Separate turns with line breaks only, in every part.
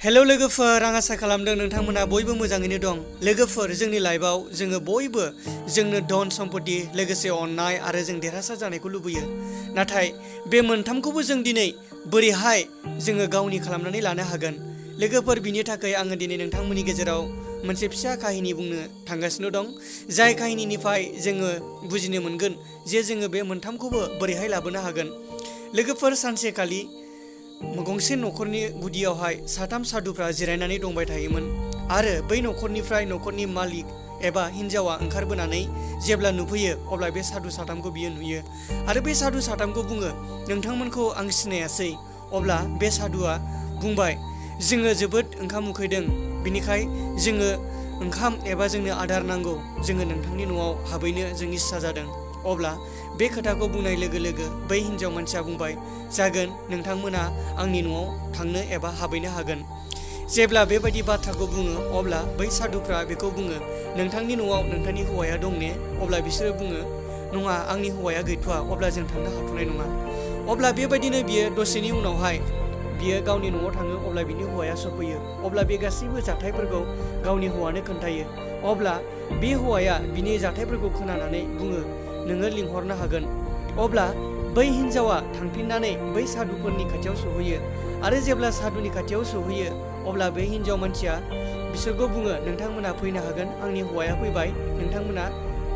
Hello लोगोफोर, आं आसा खालामदों नोंथांमोना बयबो मोजाङैनो दं। लोगोफोर, जोंनि लाइफआव जोङो बयबो जोंनो धन सम्पति लोगोसे अननाय आरो जों देरहासार जानायखौ लुबैयो। नाथाय बे मोनथामखौबो जों दिनै बोरैहाय जोङो गावनि खालामनानै लानो हागोन? लोगोफोर, बिनि थाखाय आङो दिनै नोंथांमोननि गेजेराव मोनसे फिसा काहिनी बुंनो थांगासिनो दं। जाय काहिनीनिफ्राय जोङो बुजिनो मोनगोन जे जोङो बे मोनथामखौबो बोरैहाय लाबोनो हागोन। लोगोफोर, सानसेखालि गंसे न'खरनि गुदियावहाय साथाम सादुफ्रा जिरायनानै दंबाय थायोमोन आरो बै न'खरनिफ्राय न'खरनि मालिक एबा हिन्जावा ओंखारबोनानै जेब्ला नुफैयो अब्ला बे सादु साथामखौ बियो नुयो आरो बे सादु साथामखौ बुङो, नोंथांमोनखौ आं सिनायासै। अब्ला बे सादुआ बुंबाय, जोङो जोबोद ओंखाम उखैदों, बिनिखाय जोङो ओंखाम एबा जोंनो आदार नांगौ, जोङो नोंथांनि न'आव हाबैनो जों इस्सा जादों। अब्ला बे खोथाखौ बुंनाय लोगो लोगो बै हिन्जाव मानसिया बुंबाय, जागोन, नोंथांमोना आंनि न'आव थांनो एबा हाबैनो हागोन। जेब्ला बेबायदि बाथ्राखौ बुङो अब्ला बै सादुफ्रा बेखौ बुङो, नोंथांनि न'आव नोंथांनि हौवाया दं ने? अब्ला बिसोरो बुङो, नङा, आंनि हौवाया गैथ'वा, अब्ला जों थांनो हाथ'नाय नङा। अब्ला बेबायदिनो बियो दसेनि उनावहाय बियो गावनि न'आव थाङो। अब्ला बिनि हौवाया सफैयो। अब्ला बे गासैबो जाथायफोरखौ गावनि हौवानो खोन्थायो। अब्ला बे हौवाया बिनि जाथायफोरखौ खोनानानै बुङो, नोङो लिंहरनो हागोन। अब्ला बै हिन्जावा थांफिननानै बै सादुफोरनि खाथियाव सहैयो आरो जेब्ला सादुनि खाथियाव सहैयो अब्ला बै हिन्जाव मानसिया बिसोरखौ बुङो, नोंथांमोना फैनो हागोन, आंनि हौवाया फैबाय, नोंथांमोना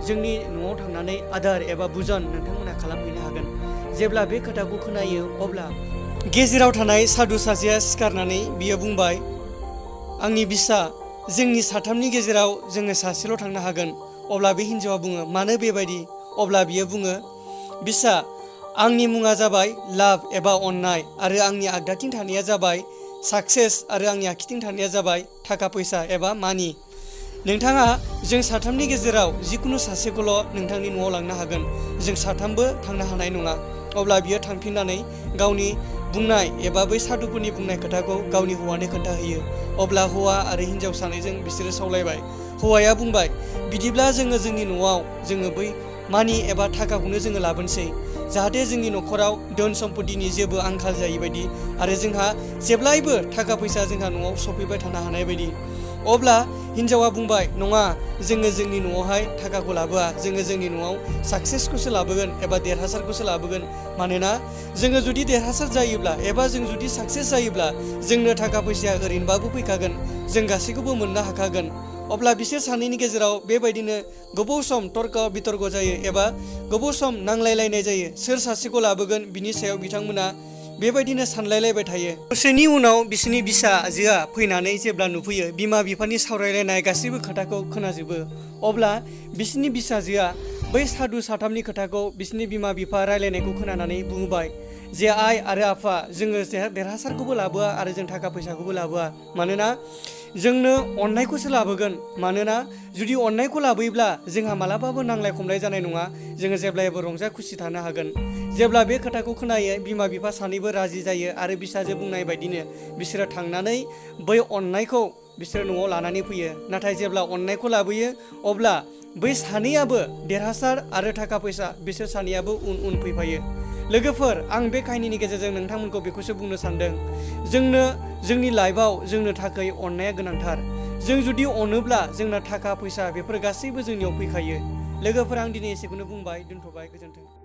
जोंनि न'आव थांनानै आदार एबा भुजन नोंथांमोना खालामहैनो हागोन। जेब्ला बे खोथाखौ खोनायो अब्ला गेजेराव थानाय सादु सासेया सिखारनानै बियो बुंबाय, आंनि बिसा, जोंनि साथामनि गेजेराव जोङो सासेल' थांनो हागोन। अब्ला बे हिन्जावा बुङो, मानो बेबायदि? अब्ला बियो बुङो, बिसा, आंनि मुङा जाबाय लाभ एबा अननाय आरो आंनि आगदाथिं थानाया जाबाय साक्सेस आरो आंनि आखिथिं थानाया जाबाय थाखा फैसा एबा मानि। नोंथाङा जों साथामनि गेजेराव जिखुनु सासेखौल' नोंथांनि न'आव लांनो हागोन, जों साथामबो थांनो हानाय नङा। अब्ला बियो थांफिननानै गावनि बुंनाय एबा बै सादुफोरनि बुंनाय खोथाखौ गावनि हौवानो खोन्थाहैयो। अब्ला हौवा आरो हिन्जाव सानैजों बिसोरो सावलायबाय। हौवाया बुंबाय, बिदिब्ला जोङो जोंनि न'आव जोङो बै मानि एबा थाखाखौनो जोङो लाबोनोसै, जाहाथे जोंनि न'खराव धोन सम्पतिनि जेबो आंखाल जायै बायदि आरो जोंहा जेब्लायबो थाखा फैसा जोंहा न'आव सफैबाय थानो हानाय बायदि। अब्ला हिन्जावा बुंबाय, नङा, जोङो जोंनि न'आवहाय थाखाखौ लाबोआ, जोङो जोंनि न'आव साक्सेसखौसो लाबोगोन एबा देरहासारखौसो लाबोगोन। मानोना जोङो जुदि देरहासार जायोब्ला एबा जों जुदि साक्सेस जायोब्ला जोंनो थाखा फैसाया ओरैनोबाबो फैखागोन, जों गासैखौबो मोननो हाखागोन। अब्ला बिसोर सानैनि गेजेराव बेबायदिनो गोबाव सम तर्क बितर्क जायो एबा गोबाव सम नांलायलायनाय जायो। सोर सासेखौ लाबोगोन बिनि सायाव बिथांमोना बेबायदिनो सानलायलायबाय थायो। दसेनि उनाव बिसोरनि बिसाजोआ फैनानै जेब्ला नुफैयो, बिमा बिफानि सावरायलायनाय गासैबो खोथाखौ खोनाजोबो। अब्ला बिसोरनि बिसाजोआ बै सादु साथामनि खोथाखौ बिसोरनि बिमा बिफा रायलायनायखौ खोनानानै बुंबाय जे, आइ आरो आफा, जोङो देरहासारखौबो लाबोआ आरो जों थाखा फैसाखौबो लाबोआ, मानोना जोंनो अननायखौसो लाबोगोन। मानोना जुदि अननायखौ लाबोयोब्ला जोंहा मालाबाबो नांलाय खमलाय जानाय नङा, जोङो जेब्लायबो रंजा खुसि थानो हागोन। जेब्ला बे खोथाखौ खोनायो बिमा बिफा सानैबो राजि जायो आरो बिसाजो बुंनाय बायदिनो बिसोरो थांनानै बै अननायखौ बिसोरो न'आव लानानै फैयो। नाथाय जेब्ला अननायखौ लाबोयो अब्ला बै सानैयाबो देरहासार आरो थाखा फैसा बिसोर सानैयाबो उन उन फैफायो। लोगोफोर, आं बे काहिनीनि गेजेरजों नोंथांमोनखौ बेखौसो बुंनो सानदों, जोंनो जोंनि लाइफआव जोंनो थाखाय अननाया गोनांथार। जों जुदि अनोब्ला जोंना थाखा फैसा बेफोर गासैबो जोंनियाव फैखायो। लोगोफोर, आं दिनै एसेखौनो बुंबाय, दोनथ'बाय, गोजोन्थों।